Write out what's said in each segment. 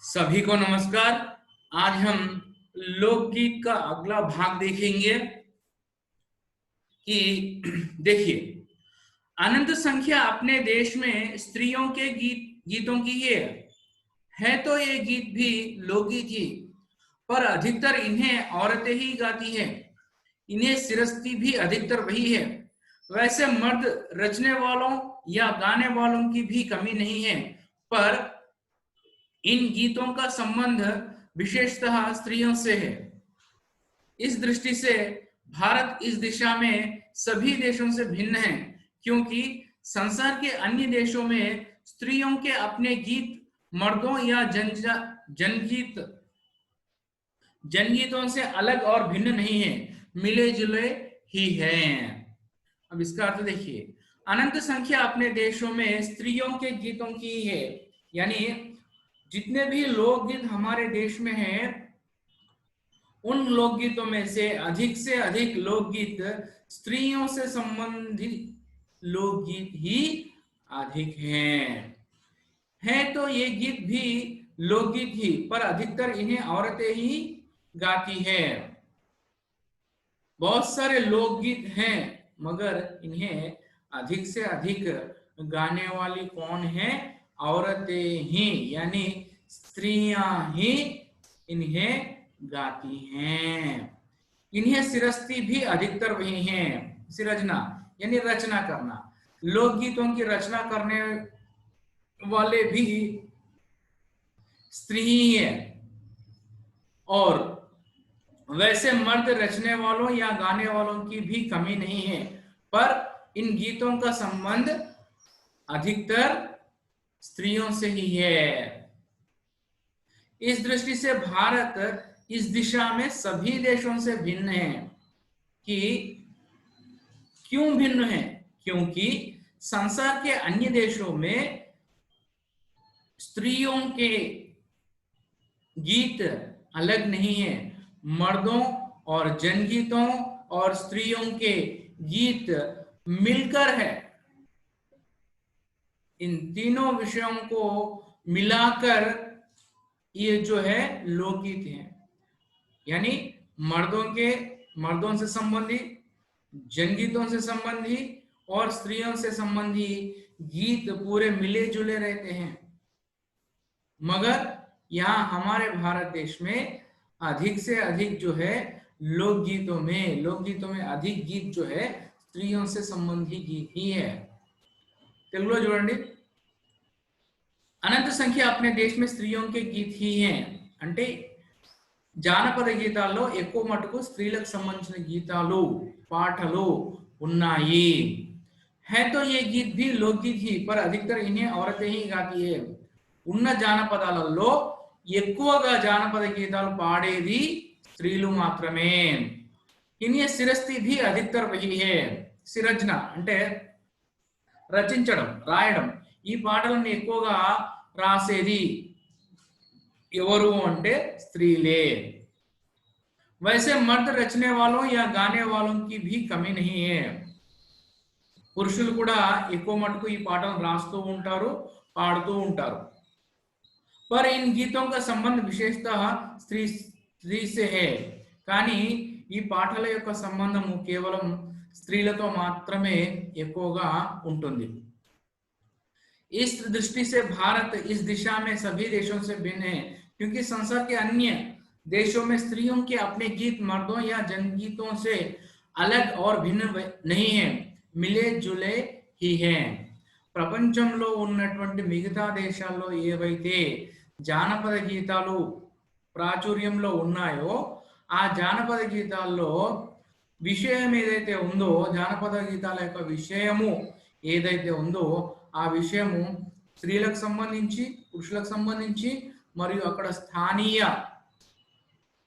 सभी को नमस्कार। आज हम लोकगीत का अगला भाग देखेंगे कि देखिए, अनंत संख्या अपने देश में स्त्रियों के गीतों की है तो ये गीत भी लोकगीत ही, पर अधिकतर इन्हें औरतें ही गाती हैं। इन्हें सिरस्ती भी अधिकतर वही है। वैसे मर्द रचने वालों या गाने वालों की भी कमी नहीं है, पर इन गीतों का संबंध विशेषतः स्त्रियों से है। इस दृष्टि से भारत इस दिशा में सभी देशों से भिन्न है, क्योंकि संसार के अन्य देशों में स्त्रियों के अपने गीत मर्दों या जनगीतों से अलग और भिन्न नहीं है, मिले जुले ही हैं। अब इसका अर्थ देखिए, अनंत संख्या अपने देशों में स्त्रियों के गीतों की है, यानी जितने भी लोकगीत हमारे देश में हैं, उन लोकगीतों में से अधिक लोकगीत स्त्रियों से संबंधित लोकगीत ही अधिक हैं तो ये गीत भी लोकगीत ही, पर अधिकतर इन्हें औरतें ही गाती है। बहुत सारे लोकगीत हैं, मगर इन्हें अधिक से अधिक गाने वाली कौन है? औरतें ही, यानी स्त्रियां ही इन्हें गाती हैं। इन्हें सिरस्ती भी अधिकतर वही हैं। सिरजना यानी रचना करना, लोकगीतों की रचना करने वाले भी स्त्री ही है। और वैसे मर्द रचने वालों या गाने वालों की भी कमी नहीं है, पर इन गीतों का संबंध अधिकतर स्त्रियों से ही है। इस दृष्टि से भारत इस दिशा में सभी देशों से भिन्न है। कि क्यों भिन्न है? क्योंकि संसार के अन्य देशों में स्त्रियों के गीत अलग नहीं है। मर्दों और जनगीतों और स्त्रियों के गीत मिलकर है। इन तीनों विषयों को मिलाकर ये जो है लोकगीत है, यानी मर्दों से संबंधित, जनगीतों से संबंधित और स्त्रियों से संबंधित गीत पूरे मिले जुले रहते हैं। मगर यहाँ हमारे भारत देश में अधिक से अधिक जो है लोकगीतों में अधिक गीत जो है स्त्रियों से संबंधित गीत ही है। తెలుగులో చూడండి, అనంత సంఖ్య अपने देश में स्त्रियों के गीत ही हैं అంటే జానపద గీతాల్లో ఎక్కువ మటుకు స్త్రీలకు సంబంధించిన గీతాలు పాటలు ఉన్నాయి। है तो ये गीत भी लोकगीत ही, पर अधिकतर इन्हें औरतें ही गाती है। ఉన్న జానపదాలలో ఎక్కువగా జానపద గీతాలు పాడేది స్త్రీలు మాత్రమే। इन्हें सिरस्ती भी अधिकतर वही है। సిరజ్న అంటే రచించడం, రాయడం। ఈ పాటలను ఎక్కువగా రాసేది ఎవరు అంటే స్త్రీలే। वैसे मर्द रचने वालों या गाने वालों की भी कमी नहीं है। పురుషులు కూడా ఎక్కువ మటుకు ఈ పాటలను రాస్తూ ఉంటారు, పాడుతూ ఉంటారు। पर इन गीतों का संबंध विशेषतः स्त्री से है। కానీ ఈ పాటల యొక్క సంబంధము కేవలం స్త్రీలతో మాత్రమే ఎక్కువగా ఉంటుంది। इस दृष्टि से भारत इस दिशा में सभी देशों से भिन्न है, क्योंकि संसार के अन्य देशों में स्त्रियों के अपने गीत मर्दों या जनगीतों से अलग और भिन्न नहीं है, मिले जुले ही हैं। ప్రపంచంలో ఉన్నటువంటి మిగతా దేశాల్లో ఏవైతే జానపద గీతాలు ప్రాచుర్యంలో ఉన్నాయో, ఆ జానపద గీతాల్లో విషయం ఏదైతే ఉందో, జానపద గీతాల యొక్క విషయము ఏదైతే ఉందో, ఆ విషయము స్త్రీలకు సంబంధించి, పురుషులకు సంబంధించి, మరియు అక్కడ స్థానియ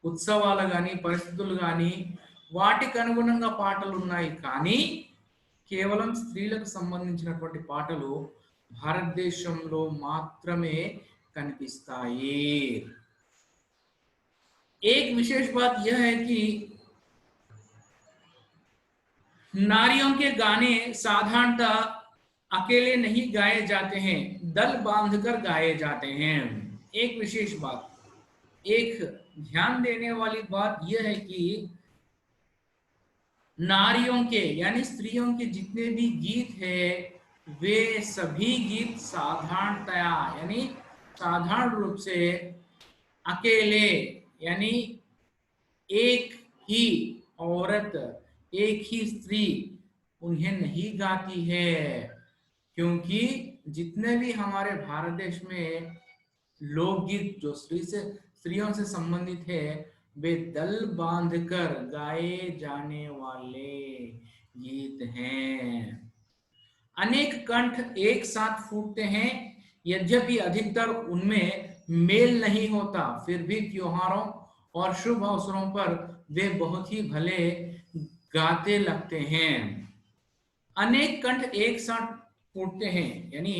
ఉత్సవాలు కానీ పరిస్థితులు కానీ వాటికి అనుగుణంగా పాటలు ఉన్నాయి। కానీ కేవలం స్త్రీలకు సంబంధించినటువంటి పాటలు భారతదేశంలో మాత్రమే కనిపిస్తాయి। एक विशेष बात यह है कि नारियों के गाने साधारणतः अकेले नहीं गाए जाते हैं, दल बांधकर गाए जाते हैं। एक विशेष बात, एक ध्यान देने वाली बात यह है कि नारियों के यानी स्त्रियों के जितने भी गीत है वे सभी गीत साधारणतया यानी साधारण रूप से अकेले यानी एक ही औरत, एक ही स्त्री उन्हें नहीं गाती है, क्योंकि जितने भी हमारे भारत देश में लोकगीत जो स्त्रियों से संबंधित है वे दल बांधकर गाए जाने वाले गीत हैं। अनेक कंठ एक साथ फूटते हैं, यद्यपि अधिकतर उनमें मेल नहीं होता, फिर भी त्योहारों और शुभ अवसरों पर वे बहुत ही भले गाते लगते हैं। अनेक कंठ एक साथ फूटते हैं यानी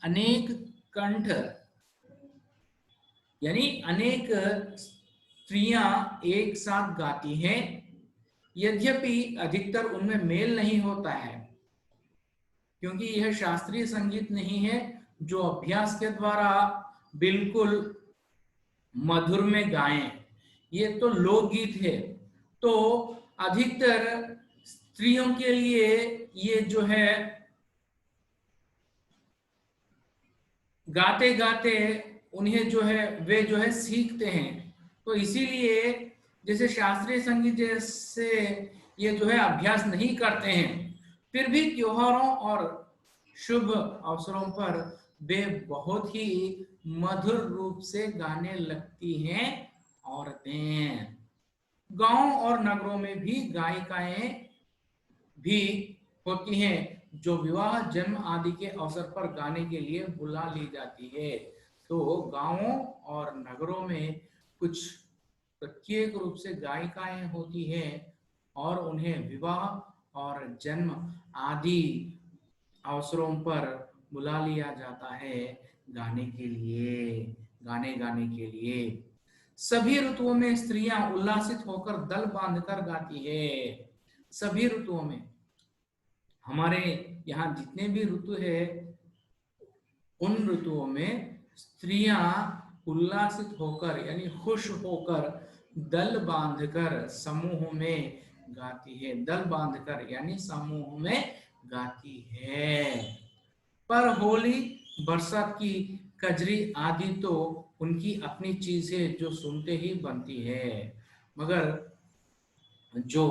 अनेक कंठ यानी अनेक स्त्रियां एक साथ गाती हैं, यद्यपि अधिकतर उनमें मेल नहीं होता है, क्योंकि यह शास्त्रीय संगीत नहीं है जो अभ्यास के द्वारा बिल्कुल मधुर में गाएं। ये तो लोकगीत है, तो अधिकतर स्त्रियों के लिए ये जो है गाते गाते उन्हें जो है वे जो है सीखते हैं, तो इसीलिए जैसे शास्त्रीय संगीत जैसे ये जो है अभ्यास नहीं करते हैं, फिर भी त्योहारों और शुभ अवसरों पर वे बहुत ही मधुर रूप से गाने लगती हैं औरतें। गांव और नगरों में भी गायिकाएं भी होती हैं जो विवाह जन्म आदि के अवसर पर गाने के लिए बुला ली जाती है। तो गांवों और नगरों में कुछ प्रत्येक रूप से गायिकाएं होती हैं और उन्हें विवाह और जन्म आदि अवसरों पर बुला लिया जाता है गाने के लिए, गाने गाने के लिए। सभी ऋतुओं में स्त्रियां उल्लासित होकर दल बांधकर गाती है। सभी ऋतुओं में हमारे यहाँ जितने भी ऋतु है उन ऋतुओं में स्त्रियां उल्लासित होकर यानी खुश होकर दल बांधकर समूह में गाती है, दल बांधकर यानी समूह में गाती है। पर होली, बरसात की कजरी आदि तो उनकी अपनी चीज है जो सुनते ही बनती है, मगर जो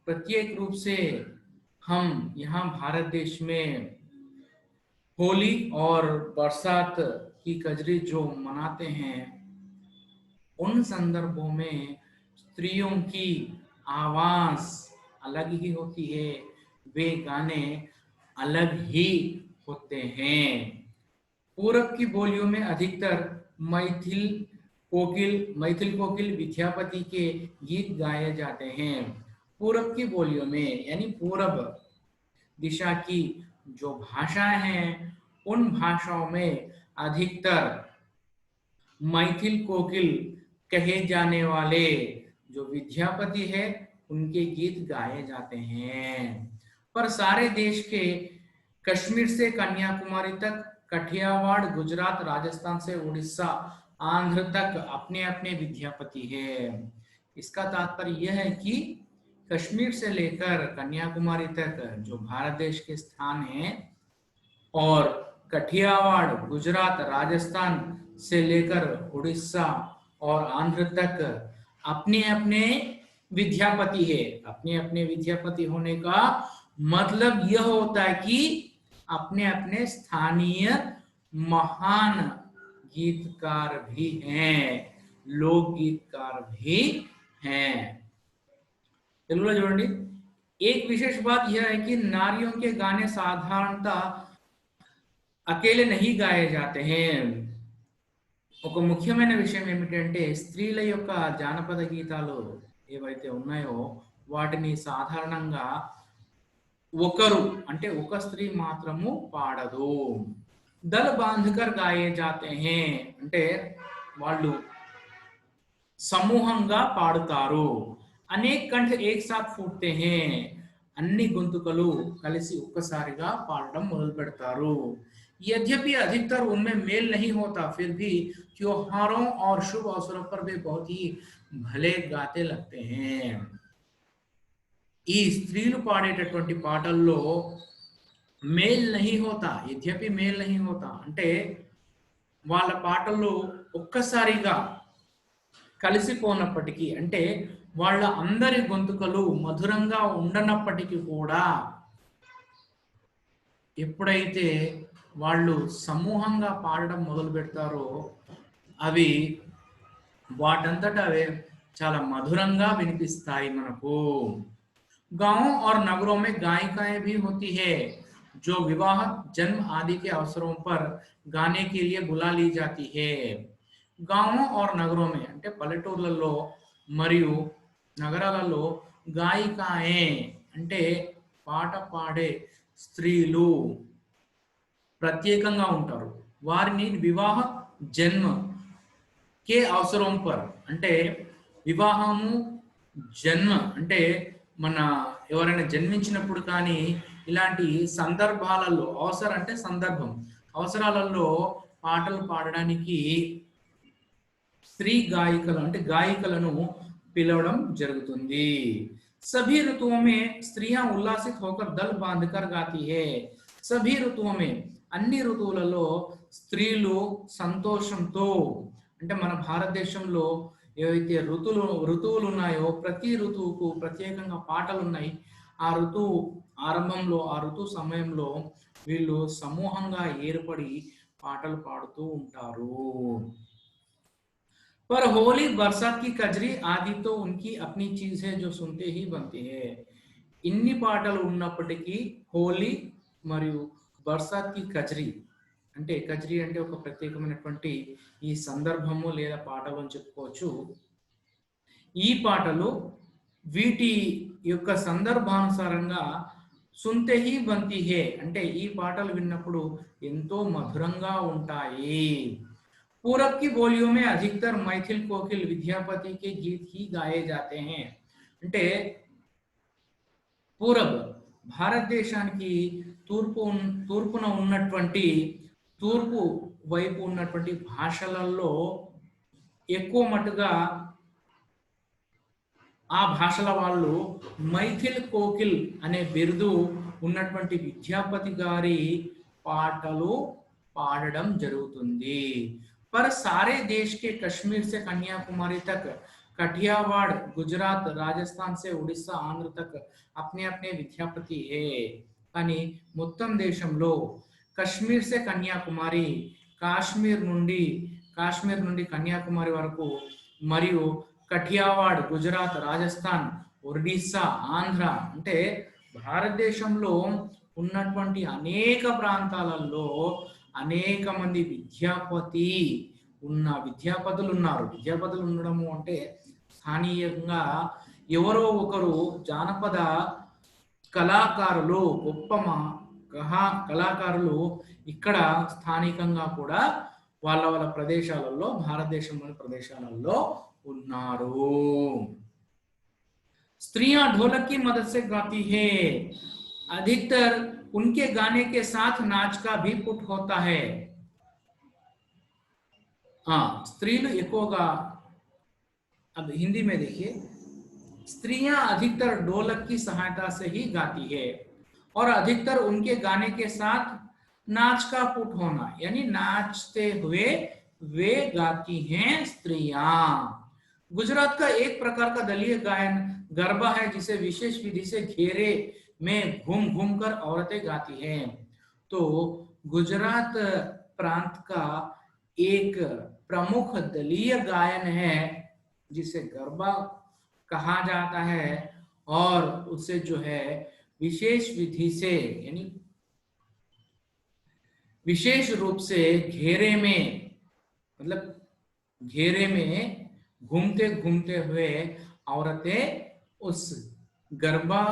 प्रत्येक रूप से हम यहाँ भारत देश में होली और बरसात की कजरी जो मनाते हैं उन संदर्भों में स्त्रियों की आवाज अलग ही होती है, वे गाने अलग ही होते हैं। पूरब की बोलियों में अधिकतर मैथिल कोकिल विद्यापति के गीत गाए जाते हैं। पूरब की बोलियों में यानी पूरब दिशा की जो भाषाएं हैं उन भाषाओं में अधिकतर मैथिल कोकिल कहे जाने वाले जो विद्यापति है उनके गीत गाए जाते हैं। पर सारे देश के कश्मीर से कन्याकुमारी तक, कठियावाड़, गुजरात, राजस्थान से उड़ीसा, आंध्र तक अपने अपने विद्यापति है। इसका तात्पर्य यह है कि कश्मीर से लेकर कन्याकुमारी तक जो भारत देश के स्थान हैं और कठियावाड़, गुजरात, राजस्थान से लेकर उड़ीसा और आंध्र तक अपने अपने विद्यापति है। अपने अपने विद्यापति होने का मतलब यह होता है कि अपने अपने स्थानीय महान गीतकार भी हैं, लोक गीतकार भी हैं। తెలుగులో చూడండి, एक विशेष बात यह है कि नारियों के गाने साधारणतः अकेले नहीं गाए जाते हैं। ఒక ముఖ్యమైన విషయం ఏమిటంటే స్త్రీల యొక్క జానపద గీతాలు ఏవైతే ఉన్నాయో వాటిని సాధారణంగా ఒకరు అంటే ఒక స్త్రీ మాత్రము పాడదు। దల్ బాంధకర్ గాయే జాతే హే అంటే వాళ్ళు సమూహంగా పాడుతారు। అనేక కంఠ ఏక్ సాత్ ఫూట్తే హే, అన్ని గొంతుకలు కలిసి ఒక్కసారిగా పాడడం మొదలు పెడతారు। यद्यपि अधिकतर उनमें मेल नहीं होता, फिर भी त्योहारों और शुभ अवसरों पर वे बहुत ही भले गाते लगते हैं। ఈ స్త్రీలు పాడేటటువంటి పాటల్లో మేల్ నహీ హోతా, యద్యపి మేల్ నహీ హోతా అంటే వాళ్ళ పాటలు ఒక్కసారిగా కలిసిపోనప్పటికీ, అంటే వాళ్ళ అందరి గొంతుకలు మధురంగా ఉండనప్పటికీ కూడా ఎప్పుడైతే వాళ్ళు సమూహంగా పాడడం మొదలు పెడతారో అవి వాటంతట అవే చాలా మధురంగా వినిపిస్తాయి మనకు। गांव और नगरों में गायिकाएं भी होती है जो विवाह, जन्म आदि के अवसरों पर गाने के लिए बुला ली जाती है। गांवों और नगरों में అంటే పల్లెటూర్లలో మరియు నగరాలలో గాయికాయే అంటే పాట పాడే స్త్రీలు ప్రత్యేకంగా ఉంటారు। వారిని వివాహ, జన్మ కే అవసరం పర్ అంటే వివాహము, జన్మ అంటే మన ఎవరైనా జన్మించినప్పుడు కానీ ఇలాంటి సందర్భాలలో, అవసరం అంటే సందర్భం, అవసరాలలో పాటలు పాడడానికి స్త్రీ గాయికలు అంటే గాయికలను పిలవడం జరుగుతుంది। सभी ऋतुओं में स्त्रियां उल्लासित होकर दल बांधकर गाती है। सभी ऋतुओं में అన్ని ఋతువులలో స్త్రీలు సంతోషంతో, అంటే మన భారతదేశంలో ఏవైతే ఋతువులు ఉన్నాయో ప్రతి ఋతువుకు ప్రత్యేకంగా పాటలు ఉన్నాయి। ఆ ఋతువు ఆరంభంలో, ఆ ఋతువు సమయంలో వీళ్ళు సమూహంగా ఏర్పడి పాటలు పాడుతూ ఉంటారు। पर होली, बरसात की कजरी आदि तो उनकी अपनी चीज है जो सुनते ही बनती है। इन्नी పాటలు ఉన్నప్పటికీ హోలీ మరియు బర్సాత్ కి కజ్రీ అంటే, కజ్రీ అంటే ఒక ప్రత్యేకమైనటువంటి ఈ సందర్భము లేదా పాటలు అని చెప్పుకోవచ్చు। ఈ పాటలు వీటి యొక్క సందర్భానుసారంగా సున్తే హీ బంతి హే అంటే ఈ పాటలు విన్నప్పుడు ఎంతో మధురంగా ఉంటాయి। पूरब की बोलियों में अधिकतर मैथिल कोकिल विद्यापति के गीत ही गाए जाते हैं। అంటే పూరబ్ భారతదేశానికి తూర్పున ఉన్నటువంటి, తూర్పు వైపు ఉన్నటువంటి భాషలలో ఎక్కువ మటుగా ఆ భాషల వాళ్ళు మైథిల్ కోకిల్ అనే బిరుదు ఉన్నటువంటి విద్యాపతి గారి పాటలు పాడడం జరుగుతుంది। पर सारे देश के कश्मीर से कन्याकुमारी तक, कठियावाड़, गुजरात, राजस्थान से उड़ीसा, आंध्र तक अपने अपने विद्यापति है। కానీ మొత్తం దేశంలో కశ్మీర్ సే కన్యాకుమారి, కాశ్మీర్ నుండి కన్యాకుమారి వరకు, మరియు కఠియావాడ్, గుజరాత్, రాజస్థాన్, ఒడిస్సా, ఆంధ్ర అంటే భారతదేశంలో ఉన్నటువంటి అనేక ప్రాంతాలలో అనేక మంది విద్యాపతులు ఉన్నారు। విద్యాపతులు ఉండడము అంటే స్థానికంగా ఎవరో ఒకరు జానపద కళాకారులు, గొప్ప కళాకారులు ఇక్కడ స్థానికంగా కూడా వాళ్ళ ప్రదేశాలలో, భారతదేశంలోని ప్రదేశాలలో ఉన్నారు। स्त्रियां ढोलक की मदद से गाती है। अधिकतर उनके गाने के साथ नाच का भी पुट होता है। स्त्रीలు ఎక్కువగా, अब हिंदी में देखिए, स्त्रियां अधिकतर ढोलक की सहायता से ही गाती है और अधिकतर उनके गाने के साथ नाच का पुट होना, यानी नाचते हुए वे गाती हैं स्त्रियां। गुजरात का एक प्रकार का दलीय गायन गरबा है, जिसे विशेष विधि से घेरे में घूम घूम कर औरतें गाती हैं। तो गुजरात प्रांत का एक प्रमुख दलीय गायन है जिसे गरबा कहा जाता है, और उसे जो है विशेष विधि से, यानी विशेष रूप से घेरे में, मतलब घेरे में घूमते घूमते हुए औरतें उस गरबा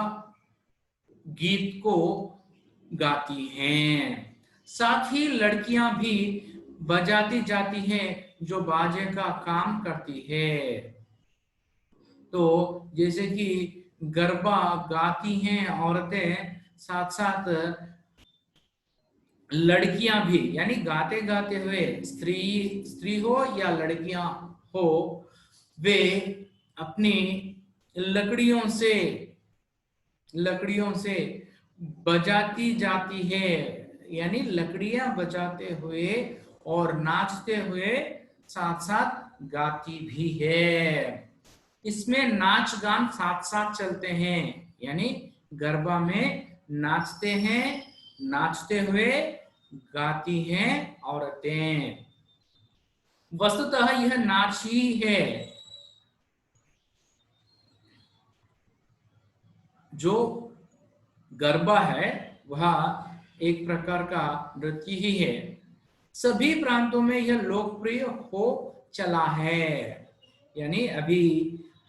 गीत को गाती हैं। साथ ही लड़कियां भी बजाती जाती हैं जो बाजे का काम करती है। तो जैसे कि गरबा गाती हैं औरतें, साथ साथ लड़कियां भी, यानी गाते गाते हुए स्त्री स्त्री हो या लड़कियां हो, वे अपनी लकड़ियों से लकड़ियों से बजाती जाती है, यानी लकड़ियां बजाते हुए और नाचते हुए साथ साथ गाती भी है। इसमें नाच गान साथ साथ चलते हैं, यानी गरबा में नाचते हैं, नाचते हुए गाती हैं औरतें। वस्तुतः यह नाच ही है। जो गरबा है वह एक प्रकार का नृत्य ही है। सभी प्रांतों में यह लोकप्रिय हो चला है, यानी अभी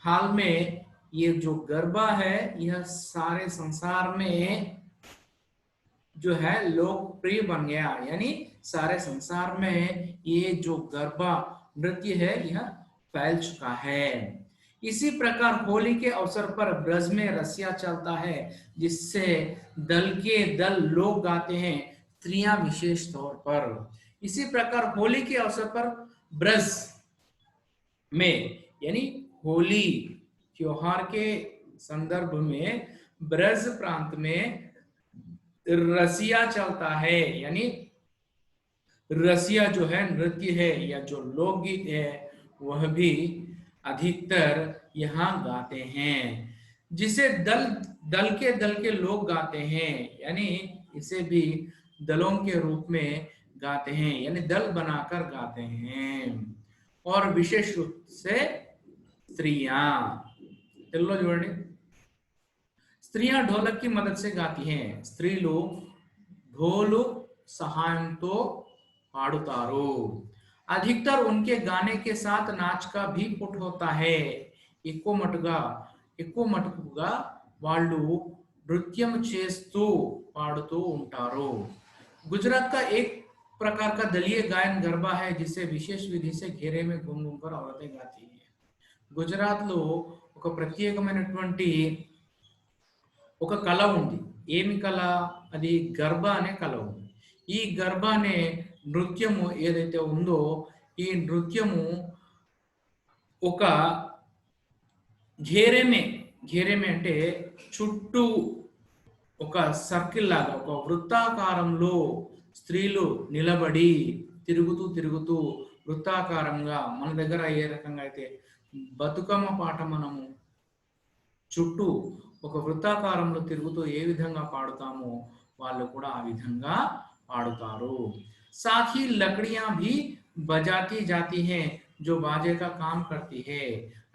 हाल में ये जो गरबा है यह सारे संसार में जो है लोकप्रिय बन गया, यानी सारे संसार में ये जो गरबा नृत्य है यह फैल चुका है। इसी प्रकार होली के अवसर पर ब्रज में रसिया चलता है, जिससे दल के दल लोग गाते हैं, स्त्रियां विशेष तौर पर। इसी प्रकार होली के अवसर पर ब्रज में, यानी होली त्योहार के संदर्भ में ब्रज प्रांत में रसिया चलता है, यानी रसिया जो है नृत्य है या जो लोकगीत है वह भी अधिकतर यहाँ गाते हैं, जिसे दल दल के लोग गाते हैं, यानी इसे भी दलों के रूप में गाते हैं, यानी दल बनाकर गाते हैं। और विशेष रूप से स्त्रियां, తెలుగులో చూడండి, స్త్రీయా ढोलक की मदद से गाती हैं, స్త్రీలు ढोल सहायंతో పాడుతారు। अधिकतर उनके गाने के साथ नाच का भी पुट होता है। ఎక్కువ మటుకుగా వాళ్ళు నృత్యం చేస్తూ పాడుతూ ఉంటారు। गुजरात का एक प्रकार का दलीय गायन गरबा है, जिसे विशेष विधि से घेरे में घूम घूम कर औरतें गाती हैं। గుజరాత్ లో ఒక ప్రత్యేకమైనటువంటి ఒక కళ ఉంది। ఏమి కళ? అది గర్బా అనే కళ ఉంది। ఈ గర్బా అనే నృత్యము ఏదైతే ఉందో ఈ నృత్యము ఒక ఘేరేమే అంటే చుట్టూ ఒక సర్కిల్ లాగా ఒక వృత్తాకారంలో స్త్రీలు నిలబడి తిరుగుతూ వృత్తాకారంగా, మన దగ్గర ఏ రకంగా అయితే బతుకమ్మ పాట మనము చుట్టూ ఒక వృత్తాకారంలో తిరుగుతూ ఏ విధంగా పాడుతామో వాళ్ళు కూడా ఆ విధంగా పాడుతారు। साथ ही लकड़ियां भी बजाती जाती हैं जो बाजे का काम करती है।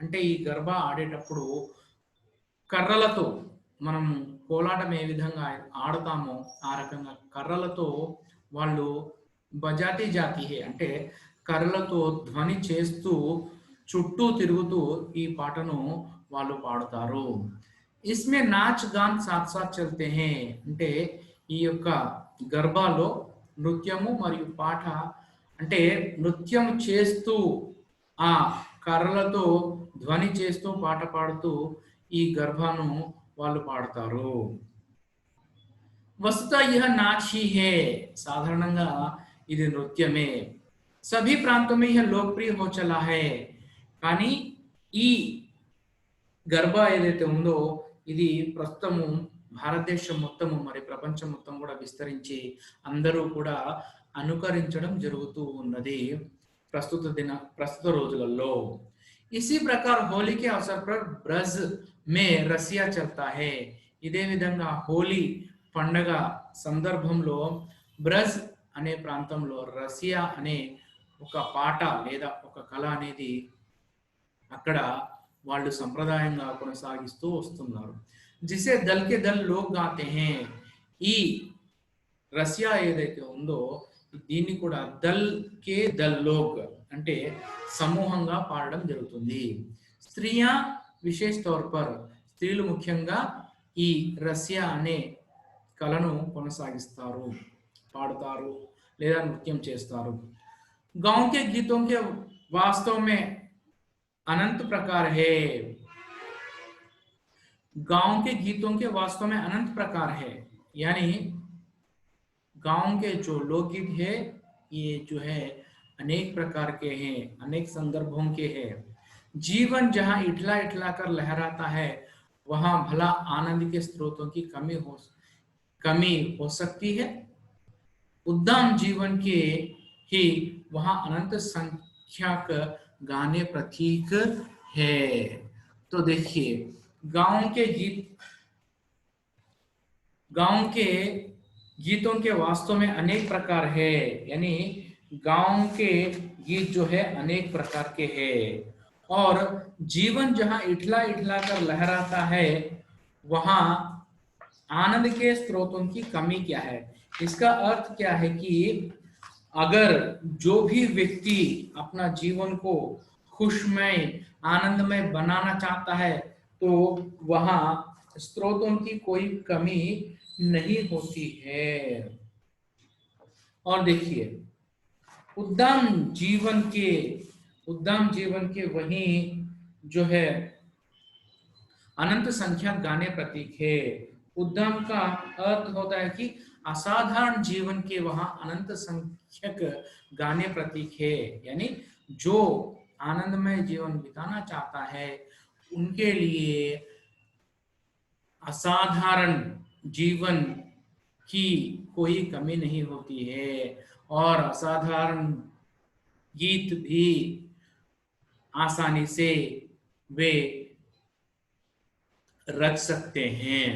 అంటే ఈ గర్బా ఆడేటప్పుడు కర్రలతో మనం కోలాటం ఏ విధంగా ఆడతామో ఆ రకంగా కర్రలతో వాళ్ళు బజాతి జాతి హే అంటే కర్రలతో ధ్వని చేస్తూ చుట్టూ తిరుగుతూ ఈ పాటను వాళ్ళు పాడుతారు। इसमें नाच गान साथ साथ चलते हैं, అంటే ఈ యొక్క గర్బాలో నృత్యము మరియు పాట, అంటే నృత్యం చేస్తూ ఆ కర్రలతో ధ్వని చేస్తూ పాట పాడుతూ ఈ గర్భాను వాళ్ళు పాడతారు। वस्तुतः यह नाच ही है, సాధారణంగా ఇది నృత్యమే। सभी प्रांतों में यह लोकप्रिय हो चला है, కానీ ఈ గర్బా ఏదైతే ఉందో ఇది ప్రస్తుతము భారతదేశం మొత్తము మరి ప్రపంచం మొత్తం కూడా విస్తరించి అందరూ కూడా అనుకరించడం జరుగుతూ ఉన్నది ప్రస్తుత రోజులలో। इसी प्रकार होली के अवसर पर ब्रज में रसिया चलता है। ఇదే విధంగా హోలీ పండగ సందర్భంలో బ్రజ్ అనే ప్రాంతంలో రసియా అనే ఒక పాట లేదా ఒక కళ అనేది అక్కడ వాళ్ళు సంప్రదాయంగా కొనసాగిస్తూ వస్తున్నారు। जिसे दल के दल लोग गाते हैं। ఈ రసియా ఏదైతే ఉందో దీన్ని కూడా దల్ కే దల్ లోగ్ అంటే సమూహంగా పాడడం జరుగుతుంది। స్త్రియా విశేష తౌర్ పర్, స్త్రీలు ముఖ్యంగా ఈ రసియా అనే కళను కొనసాగిస్తారు, పాడుతారు లేదా నృత్యం చేస్తారు। गांव के गीतों के वास्तव में अनंत प्रकार है। गांव के गीतों के वास्तव में अनंत प्रकार है, यानी गांव के जो लोकगीत है ये जो है अनेक प्रकार के हैं, अनेक संदर्भों के हैं। जीवन जहां इठला इठला कर लहराता है वहां भला आनंद के स्रोतों की कमी हो सकती है। उद्दाम जीवन के ही वहां अनंत संख्यक गाने प्रतीक है। तो देखिए गांव के गीत, गांव के गीतों के वास्तव में अनेक प्रकार है, यानी गांव के गीत जो है अनेक प्रकार के हैं। और जीवन जहां इठला इठला कर लहराता है वहां आनंद के स्रोतों की कमी क्या है। इसका अर्थ क्या है कि अगर जो भी व्यक्ति अपना जीवन को खुशमय आनंदमय बनाना चाहता है तो वहां स्रोतों की कोई कमी नहीं होती है। और देखिए उद्दाम जीवन के वही जो है अनंत संख्या गाने प्रतीक है। उद्दाम का अर्थ होता है कि असाधारण जीवन के वहां अनंत संख्यक गाने प्रतीक है, यानी जो आनंदमय जीवन बिताना चाहता है उनके लिए असाधारण जीवन की कोई कमी नहीं होती है और असाधारण गीत भी आसानी से वे रच सकते हैं।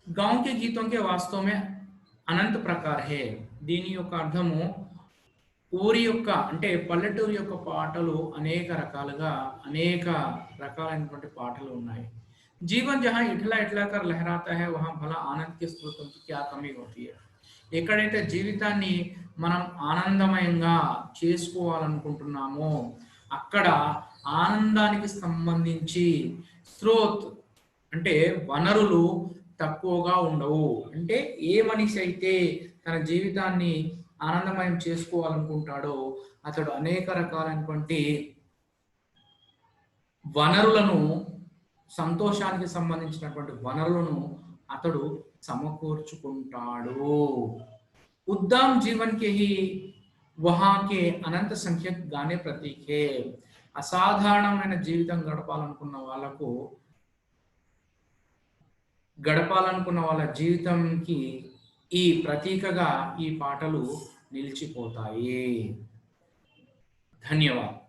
गांव के गीतों के वास्तव में అనంత ప్రకార్ హే। దీని యొక్క అర్థము ఊరి యొక్క అంటే పల్లెటూరి యొక్క పాటలు అనేక రకాలైనటువంటి పాటలు ఉన్నాయి। జీవన్ జహాं ఇట్లా ఇట్లా కర్ లహరాతా హై వహాं భలా ఆనంద్ కే స్రోతం కి క్యా కమీ హోతీ హై। ఎక్కడైతే జీవితాన్ని మనం ఆనందమయంగా చేసుకోవాలనుకుంటున్నామో అక్కడ ఆనందానికి సంబంధించి స్రోత్ అంటే వనరులు తక్కువగా ఉండవు। అంటే ఏ మనిషి అయితే తన జీవితాన్ని ఆనందమయం చేసుకోవాలనుకుంటాడో అతడు అనేక రకాలైనటువంటి వనరులను, సంతోషానికి సంబంధించినటువంటి వనరులను అతడు సమకూర్చుకుంటాడు। उद्दाम जीवन के ही वहां के అనంత సంఖ్యక్ గానే ప్రతీక్ హే। అసాధారణమైన జీవితం గడపాలనుకున్న వాళ్ళ జీవితంకి ఈ ప్రతీకగా ఈ పాటలు నిలిచిపోతాయి। ధన్యవాదాలు।